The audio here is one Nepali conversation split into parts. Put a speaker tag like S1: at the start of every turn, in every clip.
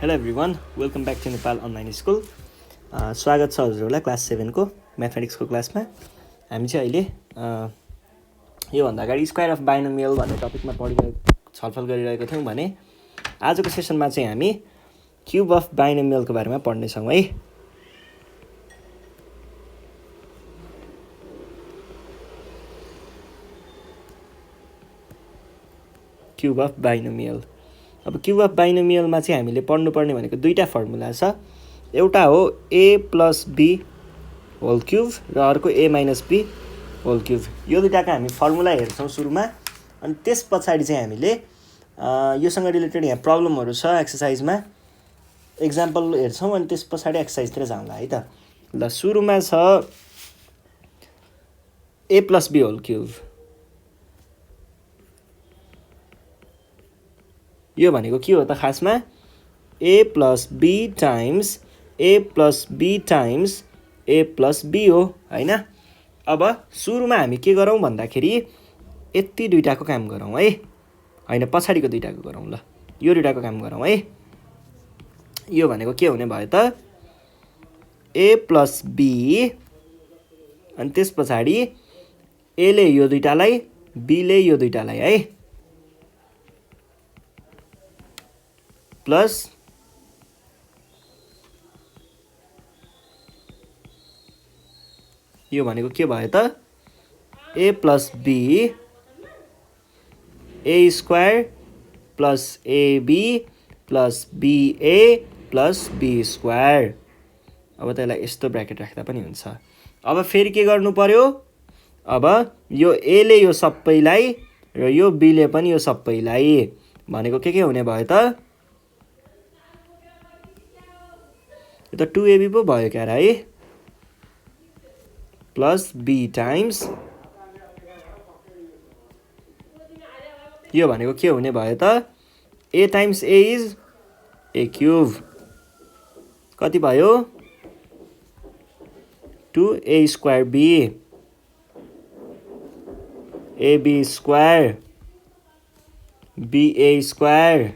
S1: Hello everyone, welcome back to Nepal online school. स्वागत छ हजुरहरूलाई क्लास 7 को म्याथमेटिक्सको क्लासमा। हामी चाहिँ अहिले योभन्दा अगाडि स्क्वायर अफ बाइनोमियल भन्ने टपिकमा छलफल गरिरहेको थियौँ भने आजको सेसनमा चाहिँ हामी क्युब अफ बाइनोमियलको बारेमा पढ्नेछौँ है। Cube of binomial. अब क्युब अफ बाइनोमियलमा चाहिँ हामीले पढ्नुपर्ने भनेको दुईवटा फर्मुला छ। एउटा हो a plus B whole cube र अर्को a minus B whole cube. यो दुईवटाको हामी फर्मुला हेर्छौँ सुरुमा, अनि त्यस पछाडि चाहिँ हामीले योसँग रिलेटेड यहाँ प्रब्लमहरू छ एक्सर्साइजमा, एक्जाम्पल हेर्छौँ अनि त्यस पछाडि एक्सर्साइजतिर जाउँला है त। ल सुरुमा छ a plus B whole cube. यो भनेको के हो त खासमा a plus B times a plus B times a plus B हो हैन। अब सुरुमा हामी के गरौँ भन्दाखेरि यति दुईटाको काम गरौँ है, हैन पछाडिको दुईटाको गरौँ। ल यो दुईटाको काम गरौँ है। यो भनेको के हुने भयो त a प्लस बी, अनि त्यस पछाडि a ले यो दुईटालाई b ले यो दुईटालाई है, प्लस यो भनेको के भयो त a plus B a square plus ab plus ba plus b square. अब त्यसलाई यस्तो ब्र्याकेट राख्दा पनि हुन्छ। अब फेरि के गर्नु पर्यो, अब यो a ले यो सबैलाई र यो b ले पनि यो सबैलाई भनेको के हुने भयो त, यो त 2ab पो भयो क्या है, प्लस b टाइम्स यो भनेको के हुने भयो त a times a is a cube. कति भयो 2a square b ab square ba square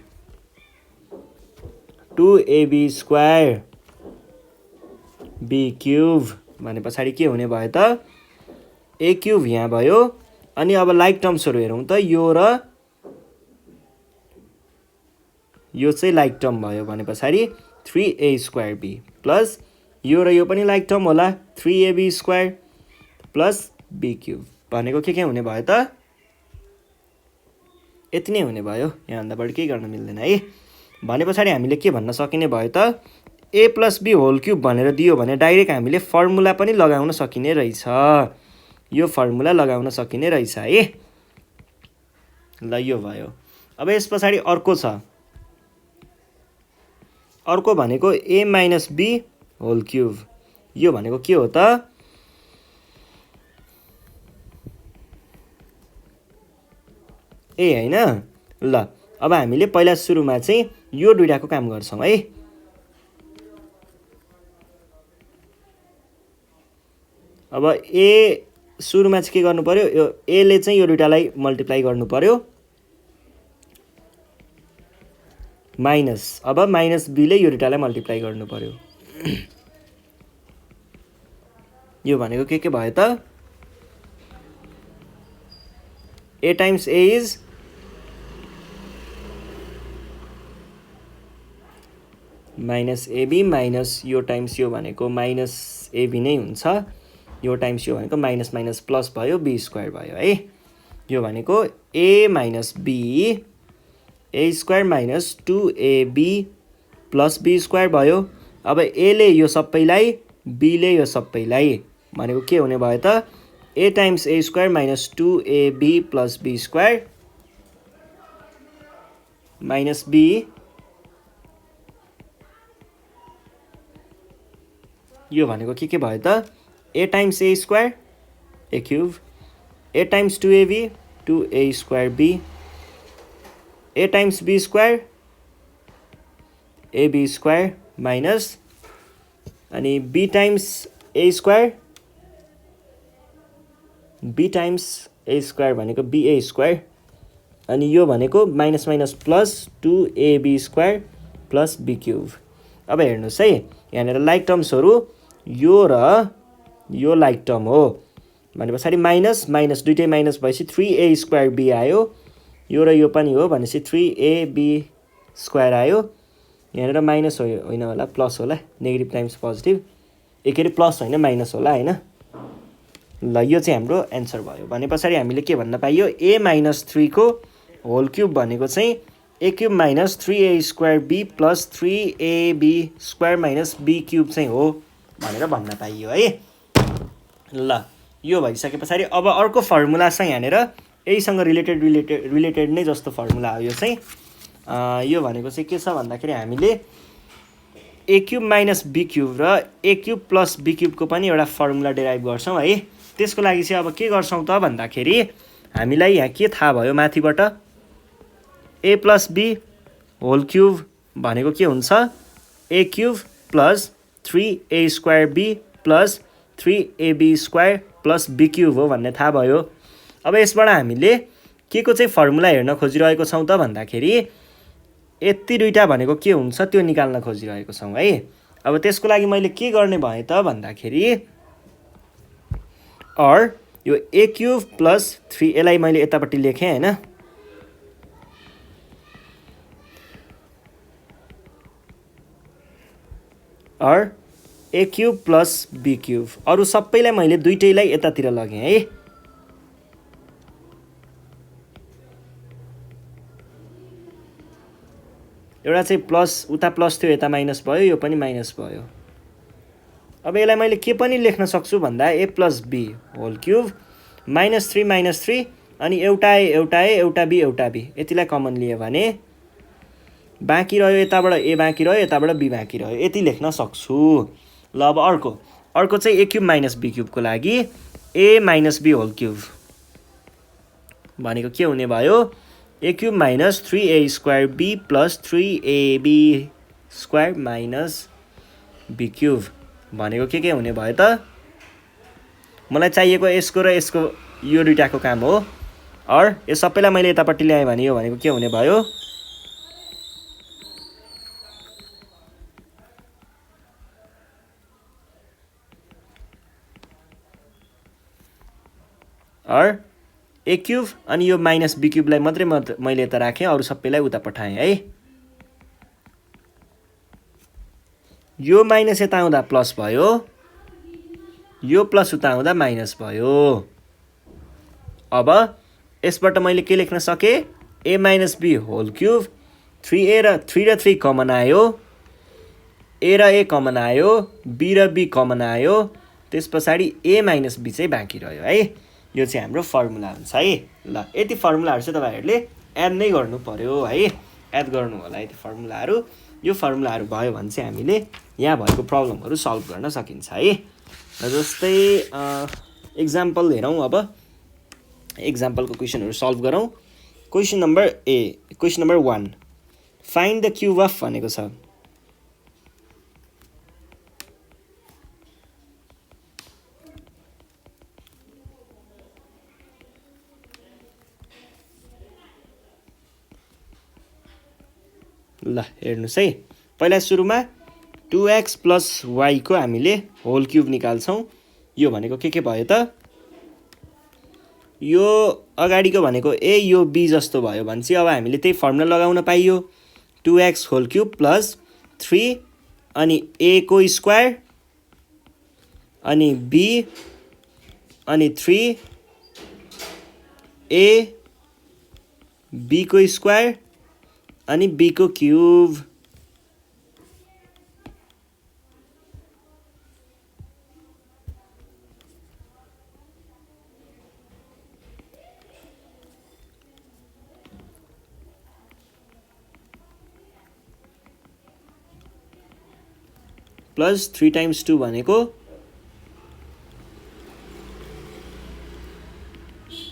S1: 2ab square b cube भने पछाडि के हुने भयो त a क्युब यहाँ भयो। अनि अब लाइक टर्म्सहरू हेरौँ त, यो र यो चाहिँ लाइक टर्म भयो भने पछाडि 3a स्क्वायर b प्लस यो र यो पनि लाइक टर्म होला 3ab square plus b cube भनेको के हुने भयो त यति नै हुने भयो। यहाँभन्दा बढी केही गर्न मिल्दैन है। भने पछाडि हामीले के भन्न सकिने भयो त a plus B whole cube भनेर दियो भने डाइरेक्ट हामीले फर्मुला पनि लगाउन सकिने रहेछ। यो फर्मुला लगाउन सकिने रहेछ है। ल यो भयो। अब यस पछाडि अर्को छ, अर्को भनेको a minus B whole cube. यो भनेको के हो त ए हैन। ल अब हामीले पहिला सुरुमा चाहिँ यो दुईटाको काम गर्छौँ है। अब a सुरुमा चाहिँ के गर्नु पर्यो, यो a ले चाहिँ यो दुईटालाई मल्टिप्लाई गर्नु पर्यो, माइनस अब माइनस b ले यो दुईटालाई मल्टिप्लाई गर्नु पर्यो। यो भनेको के भयो त a times a is minus ab minus यो टाइम्स यो भनेको माइनस ab नै हुन्छ, यो टाइम्स यो भनेको माइनस माइनस प्लस भयो b स्क्वायर भयो है। यो भनेको a minus b a square minus 2ab plus b square भयो। अब a ले यो सबैलाई b ले यो सबैलाई भनेको के हुने भयो त a times a square minus 2ab plus b square minus b यो भनेको के भयो त a times a square a cube a times 2ab 2a square b a times b square ab square minus अनि b times a square b times a square भनेको ba स्क्वायर, अनि यो भनेको minus minus plus 2ab square plus B cube. अब हेर्नुहोस् है, यहाँनिर लाइक टर्म्सहरू यो र यो लाइक टर्म हो भने पछाडि माइनस माइनस दुइटै माइनस भएपछि 3a² b आयो। यो र यो पनि हो भनेपछि 3ab स्क्वायर आयो। यहाँनिर माइनस होइन होला, प्लस होला, नेगेटिभ टाइम्स पोजिटिभ, के अरे प्लस होइन माइनस होला होइन। ल यो चाहिँ हाम्रो एन्सर भयो। भने पछाडि हामीले के भन्न पाइयो, a - 3 को होल क्युब भनेको चाहिँ a cube minus 3a² b plus 3ab² minus b cube चाहिँ हो भनेर भन्न पाइयो है। ल यो भइसके पछाडि अब अर्को फर्मुला छ यहाँनिर, यहीसँग रिलेटेड नै जस्तो फर्मुला हो यो चाहिँ। यो भनेको चाहिँ के छ भन्दाखेरि हामीले a cube minus b cube र a क्युब प्लस b क्युबको पनि एउटा फर्मुला डेराइभ गर्छौँ है। त्यसको लागि चाहिँ अब के गर्छौँ त भन्दाखेरि हामीलाई यहाँ के थाहा भयो माथिबाट, a plus b whole cube भनेको के हुन्छ, a cube plus 3a² b plus 3ab² plus b cube हो भन्ने थाहा भयो। अब यसबाट हामीले के को चाहिँ फर्मुला हेर्न खोजिरहेको छौँ त भन्दाखेरि यति दुईवटा भनेको के हुन्छ त्यो निकाल्न खोजिरहेको छौँ है। अब त्यसको लागि मैले के गर्ने भएँ त भन्दाखेरि यो a क्युब प्लस 3, यसलाई मैले यतापट्टि लेखेँ होइन, a cube plus b cube, अरू सबैलाई मैले दुइटैलाई यतातिर लगेँ है। एउटा चाहिँ प्लस, उता प्लस थियो यता माइनस भयो, यो पनि माइनस भयो। अब यसलाई मैले के पनि लेख्न सक्छु भन्दा a plus b whole cube -3 अनि एउटा a एउटा b यतिलाई कमन लियो भने बाँकी रह्यो, यताबाट a बाँकी रह्यो, यताबाट b बाँकी रह्यो, यति लेख्न सक्छु। ल अब अर्को चाहिँ a क्युब माइनस b क्युबको लागि a minus b whole cube भनेको के हुने भयो, a cube minus 3a² b plus 3ab² minus b cube भनेको के हुने भयो त, मलाई चाहिएको यसको र यसको यो दुईटाको काम हो। यो सबैलाई मैले यतापट्टि ल्याएँ भने यो भनेको के हुने भयो, a क्युब अनि यो माइनस b क्युबलाई मात्रै मैले यता राखेँ, अरू सबैलाई उता पठाएँ है। यो माइनस यता आउँदा प्लस भयो, यो प्लस उता आउँदा माइनस भयो। अब यसबाट मैले के लेख्न सकेँ, a minus b whole cube 3a र 3 कमन आयो, a र a कमन आयो, b र b कमन आयो, त्यस पछाडि a माइनस b चाहिँ बाँकी रह्यो है। यो चाहिँ हाम्रो फर्मुला हुन्छ है। ल यति फर्मुलाहरू चाहिँ तपाईँहरूले एड नै गर्नु पर्यो है, एड गर्नु होला यति फर्मुलाहरू। यो फर्मुलाहरू भयो भने चाहिँ हामीले यहाँ भएको प्रब्लमहरू सल्भ गर्न सकिन्छ है। जस्तै एक्जाम्पल हेरौँ, अब एक्जाम्पलको क्वेसनहरू सल्भ गरौँ। Question number 1 find the cube of भनेको छ। ल हेर्नुहोस् है, पहिला सुरुमा 2x प्लस y को हामीले होल क्युब निकाल्छौँ। यो भनेको के भयो त, यो अगाडिको भनेको a, यो b जस्तो भयो भने चाहिँ अब हामीले त्यही फर्मुला लगाउन पाइयो। 2x होल क्युब प्लस 3 अनि a को स्क्वायर अनि b अनि 3 a b को स्क्वायर अनि b को क्युब। प्लस 3 टाइम्स 2 भनेको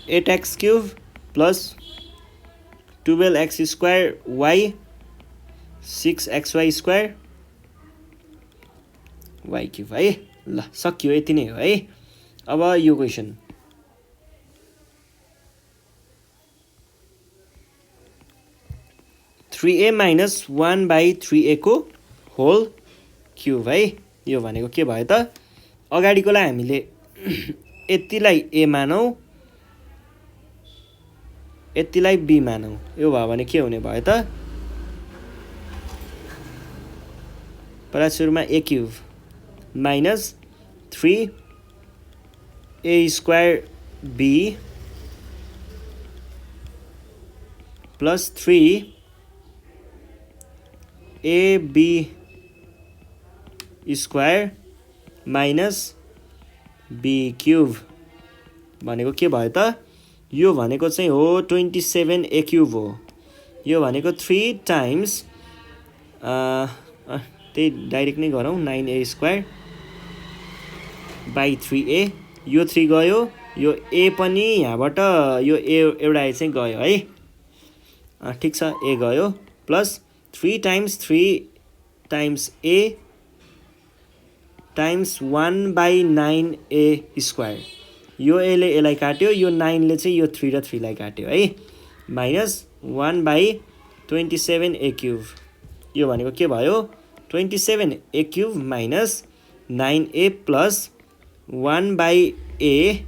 S1: 8x cube plus 12x square y 6xy square y cube है। ल सकियो, यति नै हो है। अब यो क्वेसन 3a माइनस 1/3a को होल क्युब है। यो भनेको के भयो त, अगाडिकोलाई हामीले यतिलाई a मानौँ, यतिलाई b मानौँ। यो भयो भने के हुने भयो त, पहिला सुरुमा a cube minus 3a square b plus 3ab square minus b cube भनेको के भयो त, यो भनेको चाहिँ हो 27a क्युब हो। यो भनेको 3 टाइम्स त्यही डाइरेक्ट नै गरौँ, 9a स्क्वायर बाई 3a, यो 3 गयो, यो a पनि यहाँबाट यो a एउटा a चाहिँ गयो है। ठिक छ, a गयो plus 3 times a times 1/9a square, यो a ले यसलाई काट्यो, यो 9 ले चाहिँ यो 3 र 3 लाई काट्यो है, माइनस 1/27a क्युब। यो भनेको के भयो, 27a cube minus 9a plus 1/a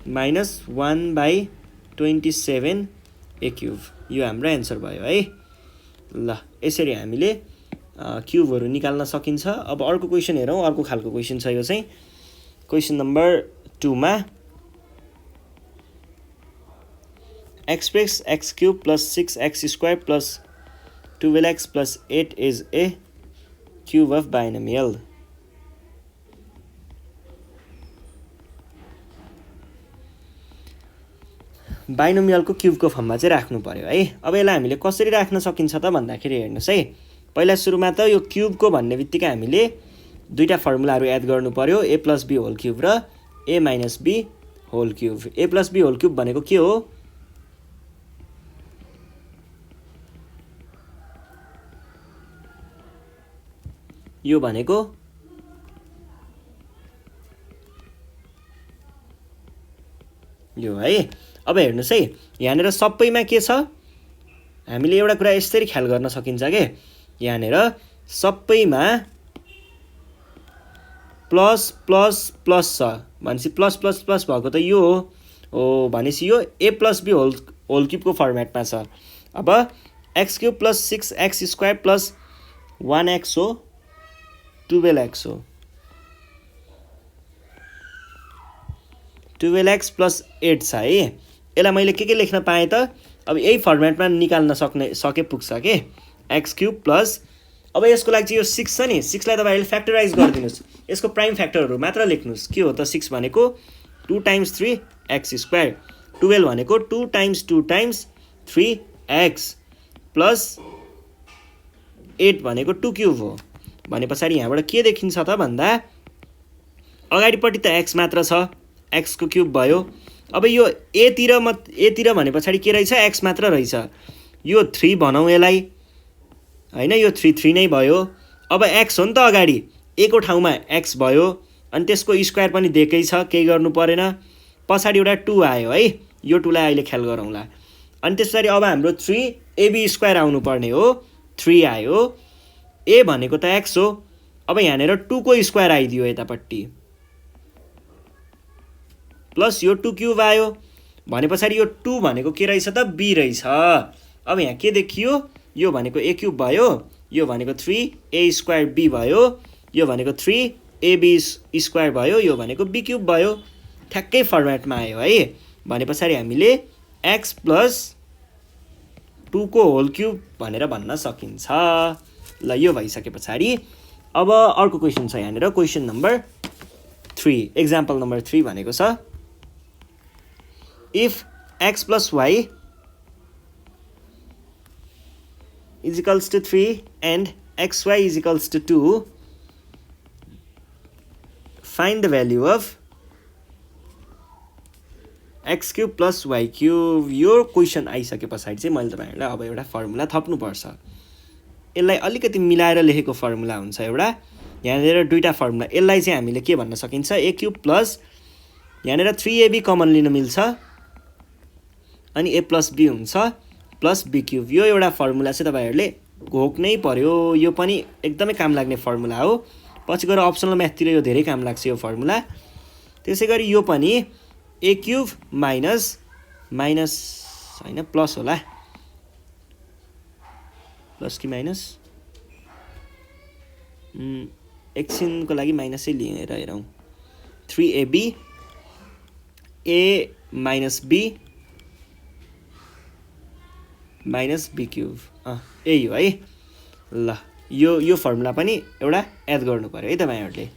S1: minus 1/27a cube. यो हाम्रो एन्सर भयो है। ल यसरी हामीले क्युबहरू निकाल्न सकिन्छ। अब अर्को क्वेसन हेरौँ, अर्को खालको क्वेसन छ यो चाहिँ। क्वेसन नम्बर 2 मा express x cube plus 6x square plus 12x plus 8 is a cube of binomial. बाइनोमियलको क्युबको फर्ममा चाहिँ राख्नु पर्यो है। अब यसलाई हामीले कसरी राख्न सकिन्छ त भन्दाखेरि हेर्नुहोस् है, पहिला सुरुमा त यो क्युबको भन्ने बित्तिकै हामीले दुईटा फर्मुलाहरू एड गर्नु पर्यो, a plus b whole cube र a minus b whole cube. a plus b whole cube भनेको के हो, यो भनेको यो है। अब हेर्नुहोस् है, यहाँनिर सबैमा के छ, हामीले एउटा कुरा यसरी ख्याल गर्न सकिन्छ के, यहाँनिर सबैमा प्लस प्लस प्लस छ भनेपछि प्लस प्लस प्लस भएको त यो हो भनेपछि यो a प्लस b होल क्युबको फर्मेटमा छ। अब x cube plus 6x square plus 1x हो 12x हो, 12x प्लस 8 छ है। यसलाई मैले के लेख्न पाएँ त, अब यही फर्मेटमा निकाल्न सके पुग्छ के, x क्युब प्लस, अब यसको लागि चाहिँ यो 6 छ नि, 6 लाई तपाईहरुले फ्याक्टराइज गरिदिनुस्, यसको प्राइम फ्याक्टरहरू मात्र लेख्नुस्। के हो त, 6 भनेको 2 टाइम्स 3x स्क्वायर, 12 भनेको 2 टाइम्स 3x प्लस 8 भनेको 2 क्युब हो। भने पछाडि यहाँबाट के देखिन्छ त भन्दा, अगाडिपट्टि त x मात्र छ, x को क्युब भयो। अब यो a तिर भने पछाडि के रहेछ, x मात्र रहेछ, यो 3 भनौँ यसलाई हैन, यो 3 नै भयो। अब x हो नि त अगाडि, a को ठाउँमा x भयो, अनि त्यसको स्क्वायर पनि दिएकै छ, केही गर्नु परेन। पछाडि एउटा 2 आयो है, यो 2 लाई अहिले ख्याल गरौँला। अनि त्यसरी अब हाम्रो 3ab स्क्वायर आउनु पर्ने हो, 3 आयो, a भनेको त x हो। अब यहाँनिर 2 को स्क्वायर आइदियो यतापट्टि, प्लस यो 2 क्युब आयो, भने पछाडि यो 2 भनेको के रहेछ त, b रहेछ। अब यहाँ के देखियो, यो भनेको a क्युब भयो, यो भनेको 3a स्क्वायर b भयो, यो भनेको 3ab स्क्वायर भयो, यो भनेको b क्युब भयो। ठ्याक्कै फर्मेटमा आयो है। भने पछाडि हामीले x प्लस 2 को होल क्युब भनेर भन्न सकिन्छ। ल यो भइसके पछाडि अब अर्को क्वेसन छ यहाँनिर, क्वेसन नम्बर 3, एक्जाम्पल नम्बर 3 भनेको छ, if x plus y is equals to 3 and xy is equals to 2, find the value of x cube plus y cube. यो क्वेसन आइसके पछाडि चाहिँ मैले तपाईहरुलाई अब एउटा फर्मुला थप्नुपर्छ। यसलाई अलिकति मिलाएर लेखेको फर्मुला हुन्छ एउटा, यहाँनिर दुईटा फर्मुला, यसलाई चाहिँ हामीले के भन्न सकिन्छ, a क्युब प्लस यहाँनिर 3ab कमन लिन मिल्छ अनि a प्लस b हुन्छ प्लस b क्युब। यो एउटा फर्मुला चाहिँ तपाईँहरूले घोक्नै पर्यो, यो पनि एकदमै काम लाग्ने फर्मुला हो। पछि गएर अप्सनल म्याथतिर यो धेरै काम लाग्छ यो फर्मुला। त्यसै गरी यो पनि a क्युब माइनस होइन प्लस होला, प्लस कि माइनस, एकछिनको लागि माइनसै लिएर हेरौँ। 3ab a minus b minus b cube, यही हो है। ल यो फर्मुला पनि एउटा एड गर्नु पर्यो है तपाईँहरूले।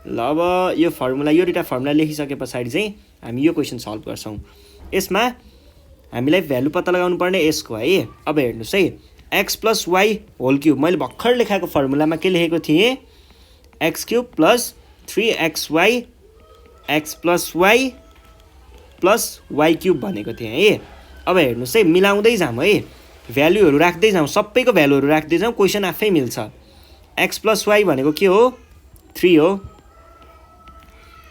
S1: ल अब यो फर्मुला, यो दुईटा फर्मुला लेखिसके पछाडि चाहिँ हामी यो क्वेसन सल्भ गर्छौँ। यसमा हामीलाई भ्यालु पत्ता लगाउनु पर्ने यसको है। अब हेर्नुहोस् है, X plus Y whole cube, मैले भर्खर लेखाएको फर्मुलामा के लेखेको थिएँ, X cube plus 3xy X plus Y plus Y cube भनेको थिएँ है। अब हेर्नुहोस् है, मिलाउँदै जाउँ है, भ्यालुहरू राख्दै जाउँ, सबैको भ्यालुहरू राख्दै जाउँ, क्वेसन आफै मिल्छ। एक्स प्लस वाई भनेको के हो, 3 हो।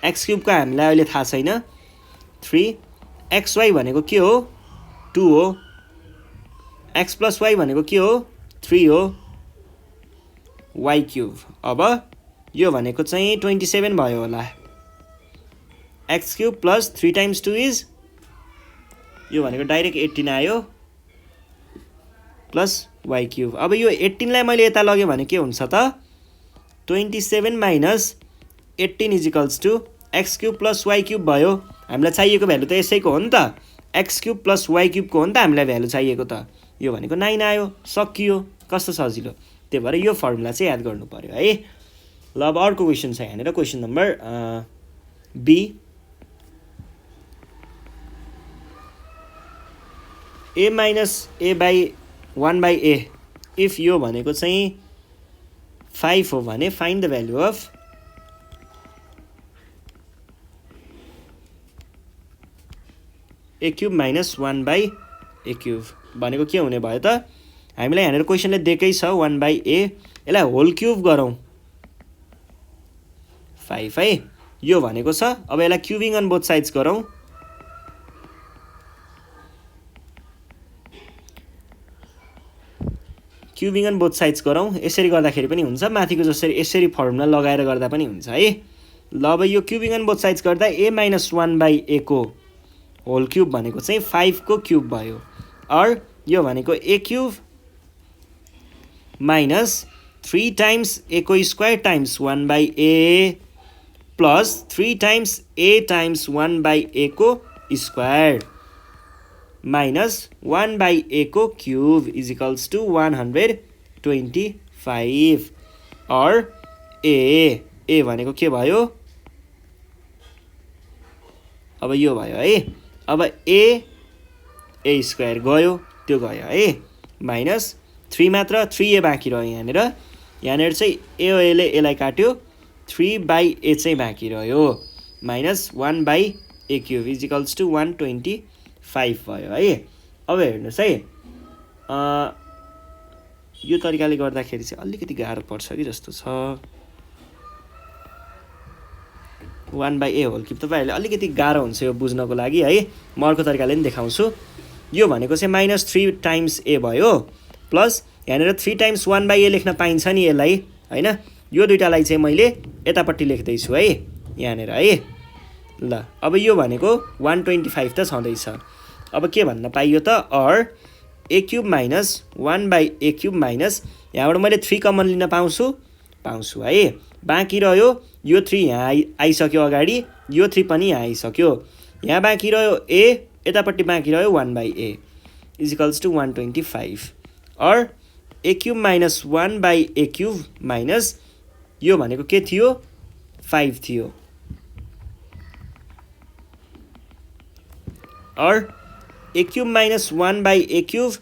S1: एक्स क्युबको हामीलाई अहिले थाहा छैन, 3। एक्सवाई भनेको के हो, 2 हो। एक्स प्लस वाई भनेको के हो, 3 हो। वाई क्युब, अब यो भनेको चाहिँ 27 भयो होला। X cube plus 3 times 2 is, यो भनेको डाइरेक्ट 18 आयो प्लस वाई क्युब। अब यो 18लाई मैले यता लगेँ भने के हुन्छ त, 27 minus 18 equals to X cube plus Y cube भयो। हामीलाई चाहिएको भ्यालु त यसैको हो नि त, एक्स क्युब प्लस वाई क्युबको हो नि त हामीलाई भ्यालु चाहिएको त। यो भनेको 9 आयो, सकियो, कस्तो सजिलो। त्यही भएर यो फर्मुला चाहिँ याद गर्नु पर्यो है। ल अब अर्को क्वेसन छ यहाँनिर, question number B. a minus a by 1 by a, if यो भनेको चाहिँ 5 हो भने find the value of a cube minus 1 by a cube भनेको के हुने भयो त, हामीलाई यहाँनिर क्वेसनले दिएकै छ 1 बाई a, यसलाई होल क्युब गरौँ 5 है, यो भनेको छ। अब यसलाई क्युबिङ अन बोथ साइड्स गरौँ, क्युबिङ अन बोथ साइड्स गरौँ, यसरी गर्दाखेरि पनि हुन्छ, माथिको जसरी यसरी फर्मुला लगाएर गर्दा पनि हुन्छ है। ल अब यो क्युबिङ अन बोथ साइड्स गर्दा a माइनस 1 बाई a को होल क्युब भनेको चाहिँ 5 को क्युब भयो, और यो भनेको a cube minus 3 times a को square times 1 by a plus 3 times a times 1 by a को स्क्वायर माइनस 1 बाई a को क्युब इजिकल्स टु 125, और a भनेको के भयो, अब यो भयो है। अब a स्क्वायर गयो, त्यो गयो है, माइनस 3 मात्र, 3a बाँकी रह्यो यहाँनिर चाहिँ a यसलाई काट्यो, 3 बाई a चाहिँ बाँकी रह्यो, minus 1 by a cube equals to 125 भयो है। अब हेर्नुहोस् है, यो तरिकाले गर्दाखेरि चाहिँ अलिकति गाह्रो पर्छ कि जस्तो छ। 1 बाई a होल क्युब तपाईँहरूले अलिकति गाह्रो हुन्छ यो बुझ्नको लागि है, म अर्को तरिकाले पनि देखाउँछु। यो भनेको चाहिँ माइनस 3 टाइम्स a भयो, प्लस यहाँनिर 3 टाइम्स 1 बाई a लेख्न पाइन्छ नि यसलाई होइन, यो दुइटालाई चाहिँ मैले यतापट्टि लेख्दैछु है यहाँनिर है। ल अब यो भनेको 125 त छँदैछ। अब के भन्न पाइयो त, और a cube minus 1 by a cube minus, यहाँबाट मैले 3 कमन लिन पाउँछु है, बाँकी रह्यो यो 3 यहाँ आइसक्यो अगाडि, यो 3 पनि यहाँ आइसक्यो, यहाँ बाँकी रह्यो a, यतापट्टि बाँकी रह्यो 1 बाई a इजिकल्स टु 125, और a cube minus 1 by a cube minus यो भनेको के थियो, 5 थियो, और a cube minus 1 by a cube,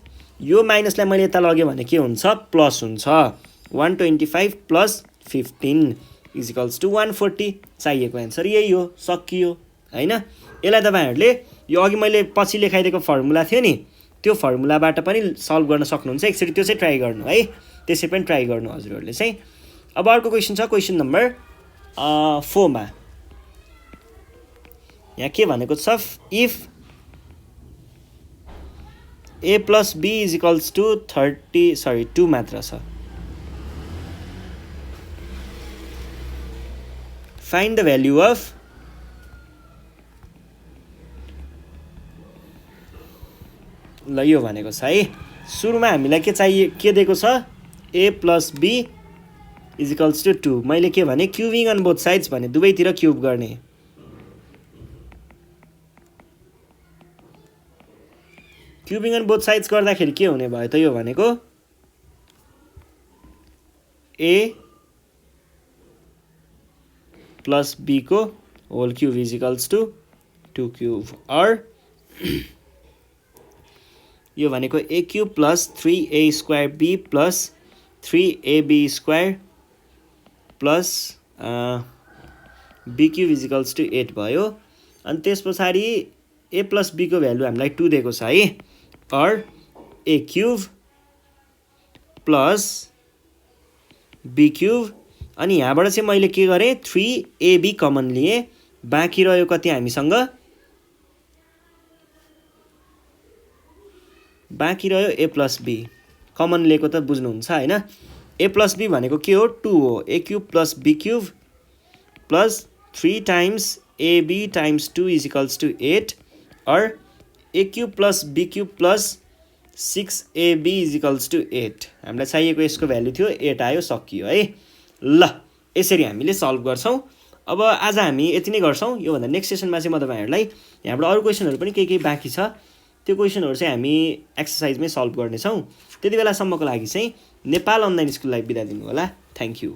S1: यो माइनसलाई मैले यता लगेँ भने के हुन्छ, प्लस हुन्छ, 125 प्लस 15 इजिकल्स टु 140। चाहिएको एन्सर यही हो, सकियो होइन। यसलाई तपाईँहरूले यो अघि मैले पछि लेखाइदिएको फर्मुला थियो नि, त्यो फर्मुलाबाट पनि सल्भ गर्न सक्नुहुन्छ। एकचोटि त्यो चाहिँ ट्राई गर्नु है, त्यसै पनि ट्राई गर्नु हजुरहरूले चाहिँ। अब अर्को क्वेसन छ क्वेसन नम्बर 4 मा यहाँ के भनेको छ if a plus b is equals to 2 मात्र छ find the value of ल यो भनेको छ है सुरुमा हामीलाई के चाहिए के दिएको छ a plus b is equals to 2 मैले के भने क्युबिङ अन बोथ साइड्स भने दुवैतिर क्युब गर्ने क्युबिङ अन बोथ साइड्स गर्दाखेरि के हुने भयो त यो भनेको a plus b को whole cube is equals to 2 cube और यो भनेको a cube plus 3a square b plus 3ab square plus b cube is equals to 8 भयो अनि त्यस पछाडि a प्लस b को भ्यालु हामीलाई 2 दिएको छ है और a cube plus b cube अनि यहाँबाट चाहिँ मैले के गरेँ 3ab कमन लिए बाँकी रह्यो कति हामीसँग बाँकी रह्यो a प्लस b कमन लिएको त बुझ्नुहुन्छ हैन a प्लस b भनेको के हो 2 हो a cube plus b cube plus 3 times ab times 2 is equals to 8 और a cube plus b cube plus 6ab is equals to 8 हामीलाई चाहिएको यसको भ्यालु थियो 8 आयो सकियो है ल यसरी हामीले सल्भ गर्छौं अब आज हामी यति नै गर्छौं यो भन्दा नेक्स्ट सेसनमा चाहिँ म तपाईहरुलाई यहाँबाट अरु क्वेशनहरु पनि के बाँकी छ त्यो क्वेशनहरु चाहिँ हामी एक्सरसाइजमै सल्भ गर्ने छौं त्यति बेला सम्मको लागि चाहिँ नेपाल अनलाइन स्कुललाई बिदा दिनु होला थ्यांक यू